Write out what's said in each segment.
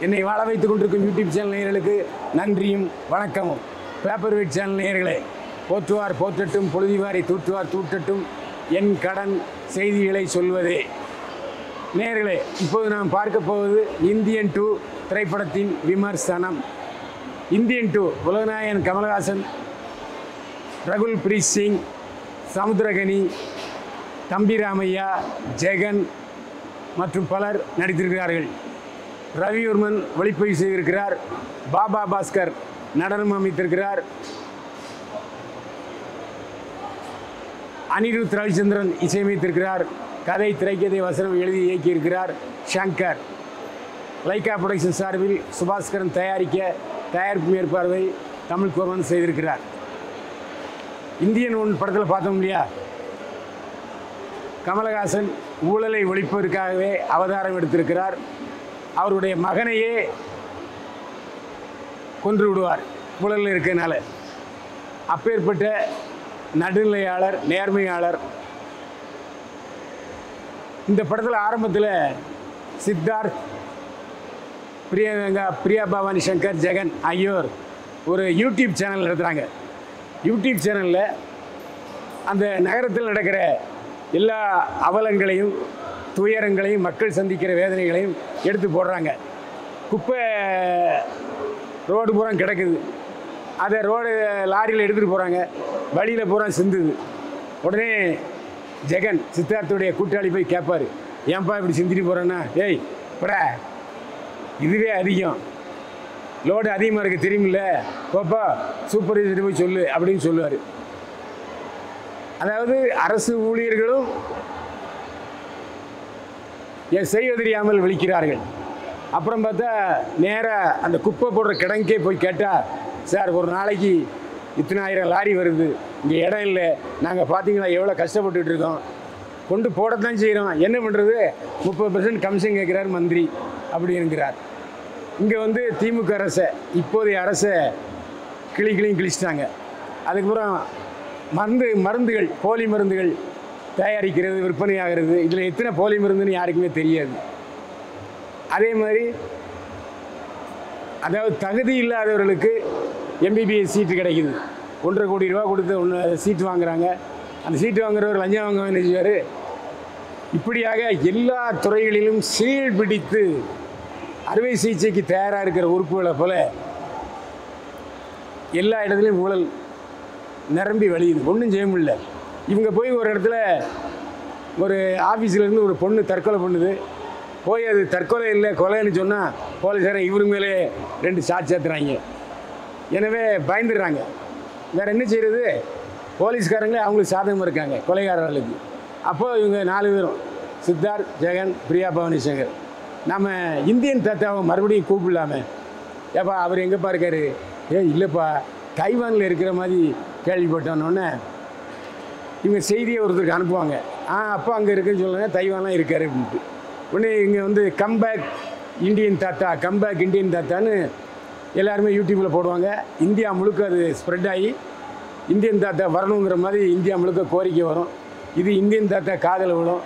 என்னை வாழ வைத்துக் கொண்டிருக்கும் யூடியூப் சேனல் நேயர்களுக்கு நன்றியும் வணக்கமும். பேப்பர் வெயிட் சேனல் நேயர்களே, போற்றுவார் போற்றட்டும், பொழுதிவாரி தூற்றுவார் தூற்றட்டும், என் கடன் செய்திகளை சொல்வதே. நேயர்களே, இப்போது நாம் பார்க்க போவது இந்தியன் 2 திரைப்படத்தின் விமர்சனம். இந்தியன் 2 உலகநாயகன் கமல்ஹாசன், ரகுல் பிரீத் சிங், சமுத்திரகனி, தம்பி ராமையா, ஜெகன் மற்றும் பலர் நடித்திருக்கிறார்கள். ரவிவர்மன் ஒளிப்பதிவு செய்திருக்கிறார். பாபா பாஸ்கர் நடனம் அமைத்திருக்கிறார். அனிருத் ரவிச்சந்திரன் இசையமைத்திருக்கிறார். கதை, திரைக்கதை, வசனம் எழுதி இயக்கியிருக்கிறார் ஷங்கர். லைகா புரொடக்ஷன் சார்பில் சுபாஸ்கரன் தயாரிப்பு மேற்பார்வை தமிழ் கோர்மன் செய்திருக்கிறார். இந்தியன் 1 படத்தில் பார்த்தோம் இல்லையா, கமலஹாசன் ஊழலை ஒழிப்பதற்காகவே அவதாரம் எடுத்திருக்கிறார். அவருடைய மகனையே கொன்று விடுவார் ஊழலில் இருக்கிறதுனால. அப்பேற்பட்ட நடுநிலையாளர், நேர்மையாளர். இந்த படத்தில் ஆரம்பத்தில் சித்தார்த், பிரியா பவானி சங்கர், ஜெகன் ஆகியோர் ஒரு யூடியூப் சேனல் நடத்துகிறாங்க. யூடியூப் சேனலில் அந்த நகரத்தில் நடக்கிற எல்லா அவலங்களையும், துயரங்களையும், மக்கள் சந்திக்கிற வேதனைகளையும் எடுத்து போடுறாங்க. குப்பை ரோடு பூரா கிடக்குது, அதை ரோடு லாரியில் எடுத்துகிட்டு போகிறாங்க, வழியில் பூரா சிந்துது. உடனே ஜெகன் சித்தார்த்துடைய கூட்டாளி போய் கேட்பார், ஏன்பா இப்படி சிந்திட்டு போகிறேன்னா, ஏய் படா இதுவே அதிகம், லோடு அதிகமாக இருக்குது தெரியுமில்ல, போப்பா சூப்பர்வைசர் போய் சொல்லு அப்படின்னு சொல்லுவார். அதாவது அரசு ஊழியர்களும் செய்ய தெரியாமல் விழிக்கிறார்கள். அப்புறம் பார்த்தா நேராக அந்த குப்பை போடுற கிடங்கே போய் கேட்டால், சார் ஒரு நாளைக்கு இத்தனை ஆயிரம் லாரி வருது, இங்கே இடம் இல்லை, நாங்கள் பார்த்தீங்களா எவ்வளோ கஷ்டப்பட்டுட்டு இருக்கோம், கொண்டு போடத்தான் செய்கிறோம், என்ன பண்ணுறது, 30% கமிஷன் கேட்குறார் மந்திரி அப்படிங்கிறார். இங்கே திமுக அரசை, இப்போதைய அரசை கிழிச்சிட்டாங்க. அதுக்கப்புறம் மருந்துகள், போலி மருந்துகள் தயாரிக்கிறது, விற்பனை ஆகிறது. இதில் எத்தனை போலி மருந்துன்னு யாருக்குமே தெரியாது. அதே மாதிரி அதாவது தகுதி இல்லாதவர்களுக்கு எம்பிபிஎஸ் சீட்டு கிடைக்குது. 1.5 கோடி ரூபா கொடுத்து சீட்டு வாங்குகிறாங்க. அந்த சீட்டு வாங்குறவர் லஞ்சம் வாங்க நினைச்சார். இப்படியாக எல்லா துறைகளிலும் சீல் பிடித்து அறுவை சிகிச்சைக்கு தயாராக இருக்கிற உறுப்புகளை போல எல்லா இடத்துலையும் ஊழல் நிரம்பி வழியுது. ஒன்றும் செய்ய முடியல. இவங்க போய் ஒரு இடத்துல ஒரு ஆஃபீஸிலேருந்து ஒரு பொண்ணு தற்கொலை பண்ணுது. போய் அது தற்கொலை இல்லை கொலைன்னு சொன்னால் போலீஸாரை இவரு மேலே 2 சார்ஜ் சேர்த்துறாங்க. எனவே பயந்துடுறாங்க. வேறு என்ன செய்கிறது, போலீஸ்காரங்களே அவங்களுக்கு சாதகமாக இருக்காங்க கொலைகாரர்களுக்கு. அப்போது இவங்க 4 பேரும், சித்தார்த், ஜெகன், பிரியா பவானி சங்கர், நம்ம இந்தியன் தாத்தாவை மறுபடியும் கூப்பிடலாமே, ஏப்பா அவர் எங்கேப்பா இருக்கார், இல்லைப்பா தைவானில் இருக்கிற மாதிரி கேள்விப்பட்டோன்னொன்னே இவங்க செய்தியை ஒருத்தருக்கு அனுப்புவாங்க. அப்போ அங்கே இருக்குன்னு சொல்லுங்கள், தைவான்லாம் இருக்கார் அப்படின்ட்டு. உடனே இங்கே கம்பேக் இந்தியன் தாத்தா, கம்பேக் இந்தியன் தாத்தான்னு எல்லாருமே யூடியூப்பில் போடுவாங்க. இந்தியா முழுக்க அது ஸ்ப்ரெட் ஆகி இந்தியன் தாத்தா வரணுங்கிற மாதிரி இந்தியா முழுக்க கோரிக்கை வரும். இது இந்தியன் தாத்தா காதல் விடும்.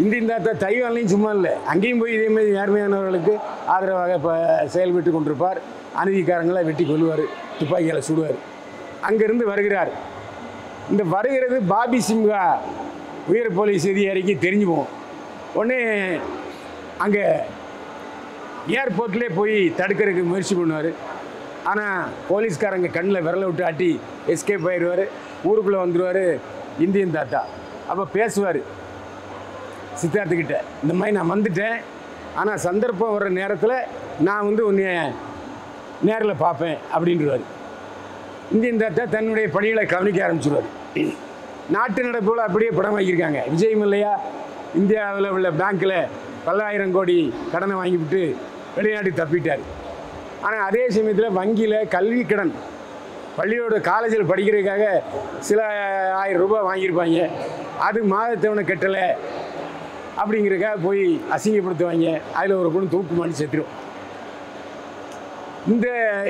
இந்தியன் தாத்தா தைவான்லையும் சும்மா இல்லை, அங்கேயும் போய் இதேமாதிரி நேர்மையானவர்களுக்கு ஆதரவாக இப்போ செயல்பட்டு கொண்டிருப்பார். அநீதிக்காரங்களை வெட்டி கொள்வார், துப்பாக்கியால் சுடுவார். அங்கேருந்து வருகிறார். இந்த வருகிறது பாபி சிம்ஹா உயர் போலீஸ் அதிகாரிக்கு தெரிஞ்சு போகும். உடனே அங்கே ஏர்போர்ட்லேயே போய் தடுக்கிறதுக்கு முயற்சி பண்ணுவார். ஆனால் போலீஸ்காரங்க கண்ணில் விரலை விட்டு ஆட்டி எஸ்கேப் ஆயிடுவார். ஊருக்குள்ளே வந்துடுவார் இந்தியன் தாத்தா. அப்போ பேசுவார் சித்தார்த்துக்கிட்ட, இந்த மாதிரி நான் வந்துட்டேன், ஆனால் சந்தர்ப்பம் வர்ற நேரத்தில் நான் உன்னை நேரில் பார்ப்பேன் அப்படின்றவார். இந்தியன் தாத்தா தன்னுடைய பணிகளை கவனிக்க ஆரம்பிச்சுடுவார். நாட்டு நடப்புல அப்படியே படம் வாங்கியிருக்காங்க. விஜயம் இல்லையா, இந்தியாவில் உள்ள பேங்க்கில் 10,000 கோடி கடனை வாங்கிவிட்டு வெளிநாட்டு தப்பிட்டார். ஆனால் அதே சமயத்தில் வங்கியில் கல்வி கடன், பள்ளியோட காலேஜில் படிக்கிறதுக்காக சில 1000 ரூபாய் வாங்கியிருப்பாங்க. அது மாதத்தவணை கட்டலை அப்படிங்கிறதுக்காக போய் அசிங்கப்படுத்துவாங்க. அதில் ஒரு பொண்ணு தூக்கு மாட்டி செத்துரும்.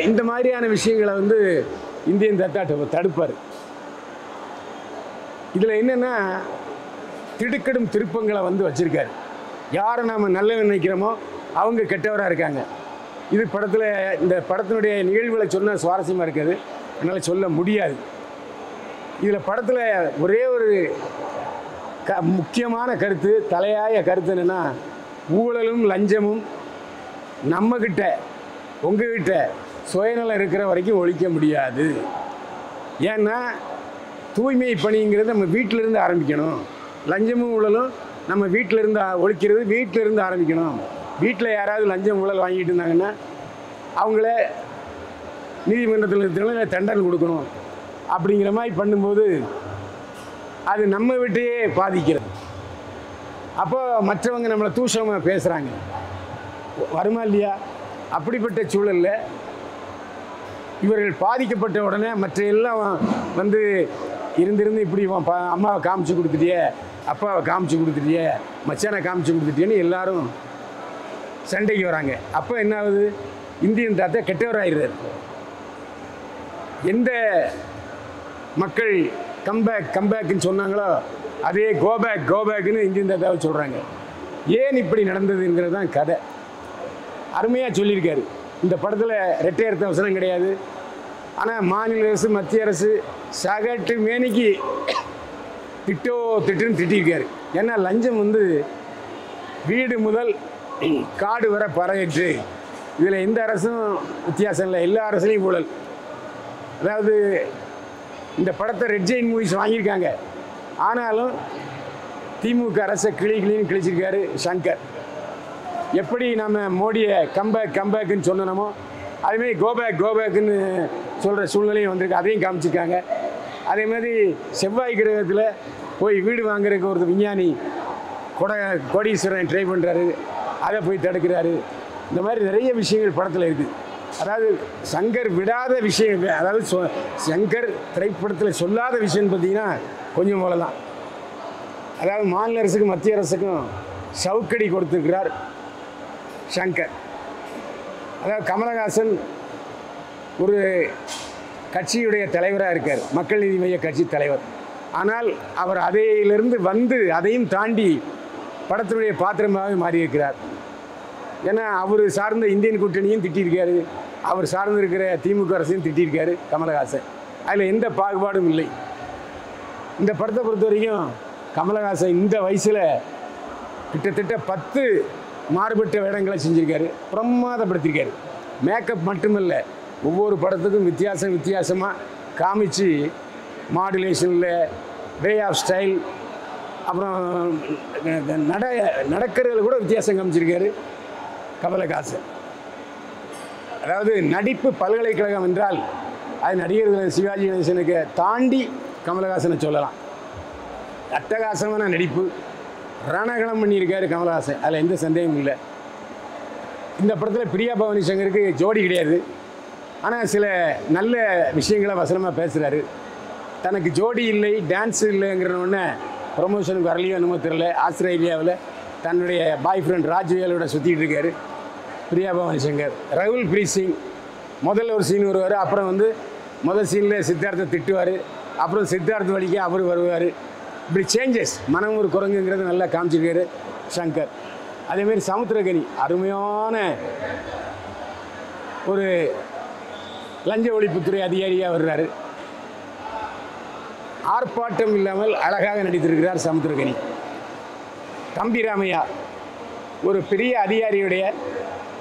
இந்த மாதிரியான விஷயங்களை இந்தியன் தாத்தா தடுப்பார். இதில் என்னென்னா திடுக்கிடும் திருப்பங்களை வச்சுருக்காரு. யாரை நாம் நல்ல நினைக்கிறோமோ அவங்க கெட்டவராக இருக்காங்க. இது படத்தில் இந்த படத்தினுடைய நிகழ்வுகளை சொன்ன சுவாரஸ்யமாக இருக்காது, என்னால் சொல்ல முடியாது. இதில் படத்தில் ஒரே ஒரு முக்கியமான கருத்து, தலையாய கருத்து என்னென்னா, ஊழலும் லஞ்சமும் நம்மக்கிட்ட உங்ககிட்ட சுயநலம் இருக்கிற வரைக்கும் ஒழிக்க முடியாது. ஏன்னா தூய்மை பணிங்கிறது நம்ம வீட்டிலேருந்து ஆரம்பிக்கணும். லஞ்சமும் ஊழலும் நம்ம வீட்டிலேருந்து ஒழிக்கிறது வீட்டிலேருந்து ஆரம்பிக்கணும். வீட்டில் யாராவது லஞ்சம் ஊழல் வாங்கிட்டு இருந்தாங்கன்னா அவங்கள நீதிமன்றத்தில் இருக்கிறவங்க தண்டனை கொடுக்கணும். அப்படிங்கிற மாதிரி பண்ணும்போது அது நம்ம வீட்டையே பாதிக்கிறது. அப்போ மற்றவங்க நம்மளை தூஷமாக பேசுகிறாங்க, வருமா இல்லையா? அப்படிப்பட்ட சூழலில் இவர்கள் பாதிக்கப்பட்ட உடனே மற்ற எல்லாம் வந்து இருந்திருந்து இப்படி அம்மாவை காமிச்சு கொடுத்துட்டியே, அப்பாவை காமிச்சு கொடுத்துட்டியே, மச்சானை காமிச்சு கொடுத்துட்டியேன்னு எல்லாரும் சண்டைக்கு வராங்க. அப்போ என்ன ஆகுது? இந்தியன் தாத்தா கெட்டவராகிறார். எந்த மக்கள் கம்பேக்குன்னு சொன்னாங்களோ அதே கோபேக்குன்னு இந்தியன் தாத்தாவை சொல்கிறாங்க. ஏன் இப்படி நடந்ததுங்கிறது தான் கதை. அருமையாக சொல்லியிருக்காரு. இந்த படத்தில் ரெட்டை அர்த்த அவசரம் கிடையாது. ஆனால் மாநில அரசு மத்திய அரசு சகட்டு மேனிக்கு திட்டுன்னு திட்டிருக்காரு. ஏன்னா லஞ்சம் வந்து வீடு முதல் காடு வர பறையிட்டு, இதில் எந்த அரசும் வித்தியாசம் இல்லை, எல்லா அரசுலையும் ஊழல். அதாவது இந்த படத்தை ரெட் ஜெயின் மூவிஸ் வாங்கியிருக்காங்க, ஆனாலும் திமுக அரசை கிளின்னு கிழிச்சிருக்காரு சங்கர். எப்படி நம்ம மோடியை கம்பேக்குன்னு சொன்னோமோ அதேமாதிரி கோபேக்குன்னு சொல்கிற சூழ்நிலையும் வந்திருக்கு, அதையும் காமிச்சிருக்காங்க. அதே மாதிரி செவ்வாய் கிரகத்தில் போய் வீடு வாங்குறதுக்கு ஒரு விஞ்ஞானி கோடீஸ்வரன் ட்ரை பண்ணுறாரு, அதை போய் தடுக்கிறாரு. இந்த மாதிரி நிறைய விஷயங்கள் படத்தில் இருக்குது. அதாவது சங்கர் விடாத விஷயம், அதாவது சங்கர் திரைப்படத்தில் சொல்லாத விஷயம்னு பார்த்தீங்கன்னா கொஞ்சம் போல தான். அதாவது மாநில அரசுக்கும் மத்திய அரசுக்கும் சவுக்கடி கொடுத்துருக்கிறார் சங்கர். அதாவது கமலஹாசன் ஒரு கட்சியுடைய தலைவராக இருக்கார், மக்கள் நீதி மைய கட்சி தலைவர். ஆனால் அவர் அதையிலிருந்து வந்து அதையும் தாண்டி படத்தினுடைய பாத்திரமாக மாறியிருக்கிறார். ஏன்னா அவர் சார்ந்த இந்தியன் கூட்டணியும் திட்டியிருக்காரு, அவர் சார்ந்து இருக்கிற திமுக அரசையும் திட்டியிருக்காரு கமலஹாசன். அதில் எந்த பாகுபாடும் இல்லை. இந்த படத்தை பொறுத்த வரைக்கும் கமலஹாசன் இந்த வயசில் கிட்டத்தட்ட 10 மாறுபட்ட வேடங்களை செஞ்சுருக்காரு, பிரமாதப்படுத்தியிருக்காரு. மேக்கப் மட்டுமல்ல, ஒவ்வொரு படத்துக்கும் வித்தியாசமாக காமிச்சு மாடுலேஷனில், வே ஆஃப் ஸ்டைல், அப்புறம் நடக்கிறதுல கூட வித்தியாசம் காமிச்சிருக்காரு கமலஹாசன். அதாவது நடிப்பு பல்கலைக்கழகம் என்றால் அது நடிகர்கள் சிவாஜி கணேசனுக்கு தாண்டி கமலஹாசனை சொல்லலாம். அட்டகாசமான நடிப்பு, ரணகலம் பண்ணியிருக்காரு கமலஹாசன், அதில் எந்த சந்தேகமும் இல்லை. இந்த படத்தில் பிரியா பவானி சங்கருக்கு ஜோடி கிடையாது, ஆனால் சில நல்ல விஷயங்களை வசனமாக பேசுகிறாரு. தனக்கு ஜோடி இல்லை, டான்ஸு இல்லைங்கிறவொன்னே ப்ரொமோஷனுக்கு வரலையோ என்னமோ தெரியல, ஆஸ்திரேலியாவில் தன்னுடைய பாய் ஃப்ரெண்ட் ராஜ்வேலோட சுற்றிட்டு இருக்காரு பிரியா பவானி சங்கர். ரகுல் பிரீத் சிங் முதல்ல ஒரு சீன் வருவார், அப்புறம் வந்து முதல் சீனில் சித்தார்த்தை திட்டுவார், அப்புறம் சித்தார்த்த வழிக்கு அவர் வருவார். இப்படி சேஞ்சஸ், மனம் ஒரு குரங்குங்கிறது நல்லா காமிச்சிருக்காரு சங்கர். அதேமாரி சமுத்திரக்கனி அருமையான ஒரு லஞ்ச ஒழிப்புத்துறை அதிகாரியாக வர்றாரு. ஆர்ப்பாட்டம் இல்லாமல் அழகாக நடித்திருக்கிறார் சமுத்திரக்கனி. தம்பி ராமையா ஒரு பெரிய அதிகாரியுடைய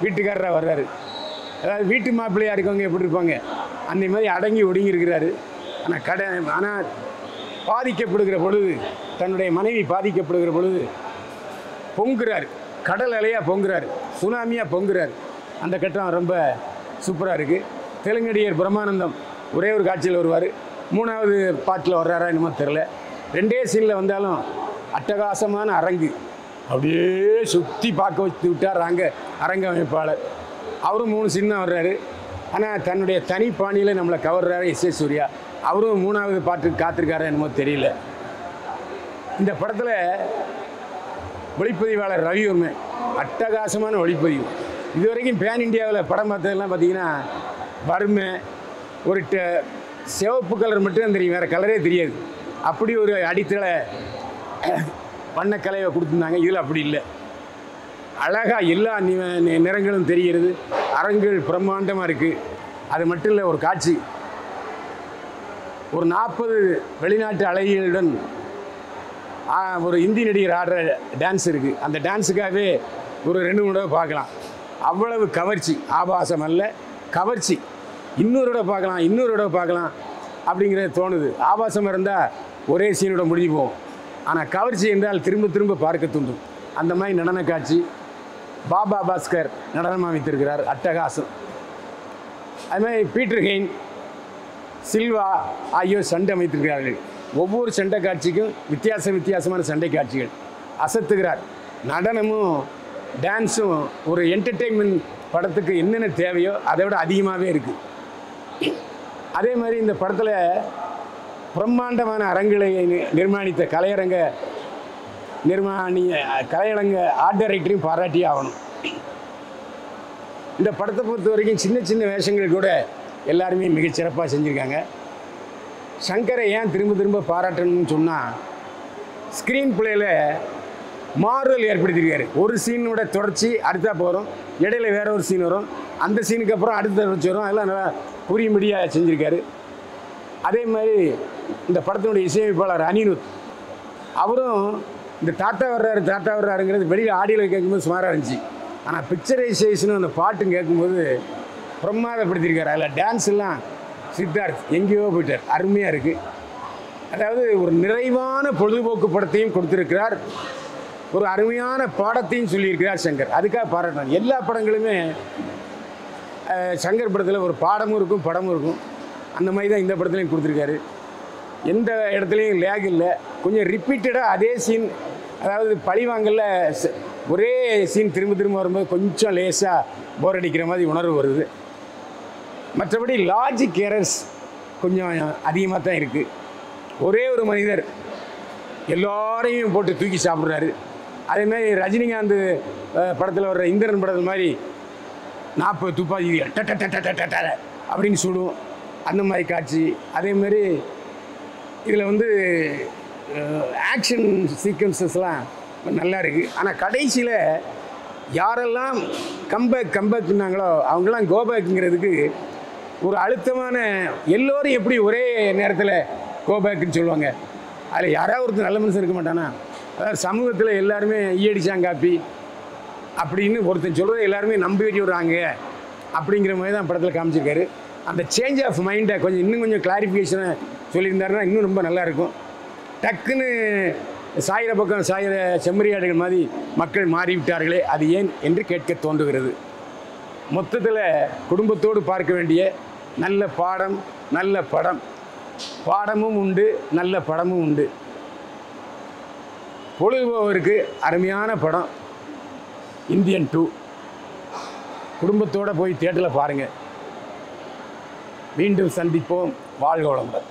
வீட்டுக்காரராக வர்றாரு. அதாவது வீட்டு மாப்பிள்ளையாக இருக்கவங்க எப்படி இருப்பாங்க அந்த மாதிரி அடங்கி ஒடுங்கி இருக்கிறாரு. ஆனால் பாதிக்கப்படுகிற பொழுது, தன்னுடைய மனைவி பாதிக்கப்படுகிற பொழுது பொங்குறார், கடல் அலையாக பொங்குறார், சுனாமியாக பொங்குறார். அந்த கட்டம் ரொம்ப சூப்பராக இருக்குது. தெலுங்கடியர் பிரம்மானந்தம் ஒரே ஒரு காட்சியில் வருவார், 3வது பாட்டில் வர்றாரா என்னமோ தெரில. 2 சீனில் வந்தாலும் அட்டகாசமான அரங்கு, அப்படியே சுற்றி பார்க்க வச்சு விட்டார் அரங்க அமைப்பாளர். அவரும் 3 சீன் தான் வர்றாரு, ஆனால் தன்னுடைய தனி பாணியில் நம்மளை கவர்றாரு எஸ்.ஏ. சூர்யா. அவரும் 3வது பாட்டுக்கு காத்திருக்காரா என்னமோ தெரியல. இந்த படத்தில் ஒளிப்பதிவாளர் ரவிவர்மன் அட்டகாசமான ஒளிப்பதிவு. இது வரைக்கும் பேன் இண்டியாவில் படம் பார்த்ததெல்லாம் பார்த்தீங்கன்னா வறுமை, ஒரு சிவப்பு கலர் மட்டும் தெரியும், வேறு கலரே தெரியாது. அப்படி ஒரு அடித்தள வண்ணக்கலையை கொடுத்துருந்தாங்க. இதில் அப்படி இல்லை, அழகாக எல்லா நிறங்களும் தெரிகிறது. அரங்குகள் பிரம்மாண்டமாக இருக்குது. அது மட்டும் இல்லை, ஒரு காட்சி, ஒரு 40 வெளிநாட்டு அழகிகளுடன் ஒரு இந்தி நடிகர் ஆடுற டான்ஸ் இருக்குது. அந்த டான்ஸுக்காகவே ஒரு 2-3 தடவை பார்க்கலாம். அவ்வளவு கவர்ச்சி, ஆபாசம் அல்ல, கவர்ச்சி. இன்னொரு தடவை பார்க்கலாம் அப்படிங்கிறது தோணுது. ஆபாசம் இருந்தால் ஒரே சீனோட முடிஞ்சு போகும். ஆனால் கவர்ச்சி என்றால் திரும்ப திரும்ப பார்க்க தூண்டும். அந்த மாதிரி நடன காட்சி பாபா பாஸ்கர் நடனமாக வைத்திருக்கிறார், அட்டகாசம். அதுமாதிரி பீட்டர் ஹெயின், சில்வா ஆகியோர் சண்டை அமைத்திருக்கிறார்கள். ஒவ்வொரு சண்டை காட்சிக்கும் வித்தியாசமான சண்டை காட்சிகள் அசத்துகிறார். நடனமும் டான்ஸும் ஒரு என்டர்டெயின்மெண்ட் படத்துக்கு என்னென்ன தேவையோ அதை விட அதிகமாகவே இருக்குது. அதே மாதிரி இந்த படத்தில் பிரம்மாண்டமான அரங்குகளை நிர்மாணித்த கலையரங்க ஆர்ட் டைரக்டரையும் பாராட்டி ஆகணும். இந்த படத்தை பொறுத்த வரைக்கும் சின்ன வேஷங்கள் கூட எல்லாருமே மிகச்சிறப்பாக செஞ்சுருக்காங்க. சங்கரை ஏன் திரும்ப பாராட்டணும்னு சொன்னால், ஸ்க்ரீன் பிளேயில் மாறுதல் ஏற்படுத்தியிருக்காரு. ஒரு சீனோட தொடர்ச்சி அடுத்தா போகிறோம், இடையில வேற ஒரு சீன் வரும், அந்த சீனுக்கு அப்புறம் அடுத்த தொடர்ச்சி வரும். அதெல்லாம் நல்லா புரியும்படியாக செஞ்சுருக்காரு. அதே மாதிரி இந்த படத்தினுடைய இசையமைப்பாளர் அனிருத், அவரும் இந்த தாத்தா வர்றாருங்கிறது வெளியில் ஆடியோவில் கேட்கும்போது சுமாராக இருந்துச்சு. ஆனால் பிக்சரைசேஷனும் அந்த பாட்டும் கேட்கும்போது பிரமாதப்படுத்தியிருக்காரு. அதில் டான்ஸ் எல்லாம் சித்தார்த் எங்கேயோ போயிட்டார், அருமையாக இருக்குது. அதாவது ஒரு நிறைவான பொழுதுபோக்கு படத்தையும் கொடுத்துருக்கிறார், ஒரு அருமையான பாடத்தையும் சொல்லியிருக்கிறார் சங்கர். அதுக்காக பாராட்டணும். எல்லா படங்களுமே சங்கர் படத்தில் ஒரு பாடமும் இருக்கும், படமும் இருக்கும். அந்த மாதிரி தான் இந்த படத்துலையும் கொடுத்துருக்காரு. எந்த இடத்துலையும் லேக் இல்லை. கொஞ்சம் ரிப்பீட்டடாக அதே சீன், அதாவது பழிவாங்கல்ல ஒரே சீன் திரும்ப வரும்போது கொஞ்சம் லேசாக போர் அடிக்கிற மாதிரி உணர்வு வருது. மற்றபடி லாஜிக் எரர்ஸ் கொஞ்சம் அதிகமாக தான் இருக்குது. ஒரே ஒரு மனிதர் எல்லாரையும் போட்டு தூக்கி சாப்பிட்றாரு. அதேமாதிரி ரஜினிகாந்த் படத்தில் வர்ற இந்திரன் படத்தில் மாதிரி 40 துப்பாக்கி அப்படின்னு சுடும், அந்த மாதிரி காட்சி. அதேமாதிரி இதில் ஆக்ஷன் சீக்வன்சஸ்லாம் நல்லா இருக்குது. ஆனால் கடைசியில் யாரெல்லாம் கம்பேக்னாங்களோ அவங்களாம் கோபேக்குங்கிறதுக்கு ஒரு அழுத்தமான, எல்லோரும் எப்படி ஒரே நேரத்தில் கோபேக்குன்னு சொல்லுவாங்க. அதில் யாராவது ஒருத்தர் நல்ல மனுஷன் இருக்க மாட்டானா? அதாவது சமூகத்தில் எல்லாருமே ஈயடிச்சாங்காப்பி அப்படின்னு ஒருத்தன் சொல்கிறத எல்லாருமே நம்பி விடுறாங்க அப்படிங்கிற மாதிரி தான் படத்தில் காமிச்சிருக்காரு. அந்த சேஞ்ச் ஆஃப் மைண்டை இன்னும் கொஞ்சம் கிளாரிஃபிகேஷனை சொல்லியிருந்தாருன்னா இன்னும் ரொம்ப நல்லாயிருக்கும். டக்குன்னு சாயிர பக்கம் சாயிர செம்மறியாடுகள் மாதிரி மக்கள் மாறிவிட்டார்களே, அது ஏன் என்று கேட்க தோன்றுகிறது. மொத்தத்தில் குடும்பத்தோடு பார்க்க வேண்டிய நல்ல பாடம், நல்ல படம். பாடமும் உண்டு, நல்ல படமும் உண்டு. பொழுதுபோவருக்கு அருமையான படம் இந்தியன் 2. குடும்பத்தோடு போய் தியேட்டரில் பாருங்கள். மீண்டும் சந்திப்போம். வாழ்க வளமுடன்.